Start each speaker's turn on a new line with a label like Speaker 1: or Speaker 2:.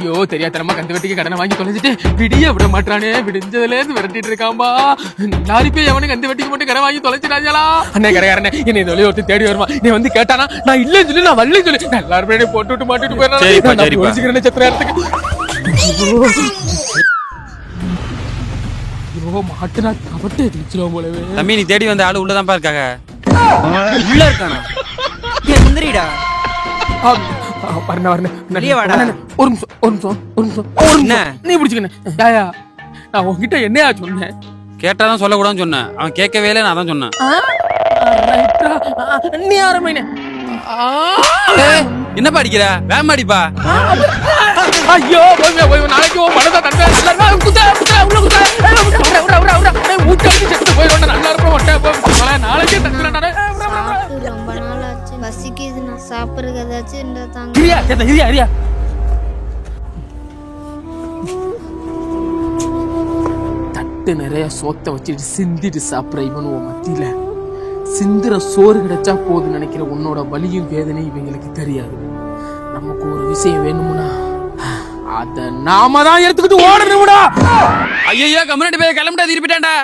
Speaker 1: ஐயோ தெரியாதனமா கந்து வெட்டிக்கு கடனை வாங்கி தொலைஞ்சிட்டு விடிய விட மாட்டானே, விடிஞ்சதுல இருந்து விரட்டிட்டு இருக்காம்பா. லாரி போய் அவனு கந்து வெட்டிக்கு மட்டும் கடை வாங்கி தொலைச்சிட்டாங்களா? அண்ணே கடைக்காரனே, என்னை தொலை ஒருத்தர் தேடி வருமா, நீ வந்து கேட்டானா நான் இல்லன்னு சொல்லி நான் வரலன்னு சொல்லி நான் எல்லாருமே போட்டு விட்டு மாட்டிட்டு போயிடறேன் சத்திர இடத்துக்கு. ஐயோ மாட்டுனா தவட்டை அடிச்சிடும் போலவே.
Speaker 2: தம்பி நீ தேடி வந்த ஆளு உள்ளதான்ப்பா இருக்காங்க.
Speaker 3: உள்ள இருக்கானா? முந்திரிடா
Speaker 1: ஒரு நிமிஷம் நீ பிடிச்சுக்கண்ணே. யாயா நான் உங்ககிட்ட என்னையா சொன்னேன்?
Speaker 2: கேட்டாதான் சொல்லக்கூடாதுன்னு சொன்னேன். அவன் கேட்கவே இல்லை, நான் தான் சொன்னேன்.
Speaker 1: நீ ஆரம்பினே.
Speaker 2: என்னப்பா அடிக்கிற? வேமாடிப்பா.
Speaker 1: ஐயோ நாளைக்கு மனதா தண்டை நாளைக்கே தந்துடுறேன்.
Speaker 4: ரொம்ப நாள் ஆச்சு, பசிக்குது, நான் சாப்பிடுறது ஏதாச்சும்
Speaker 1: தட்டு நிறைய சோத்தை வச்சுட்டு சிந்திட்டு சாப்பிட்ற இவனுவ மத்தியில சிந்துற சோறு கிடைச்சா போதுன்னு நினைக்கிற உன்னோட வலியும் வேதனையும் இவங்களுக்கு தெரியாது. நமக்கு ஒரு விஷயம் வேணும்னா அத நாம தான் எடுத்துக்கிட்டு ஓடணும்டா.
Speaker 2: ஐயோ கம்யூனிட்டி போய் கிளம்பிட்டா திருப்பிட்டான்டா.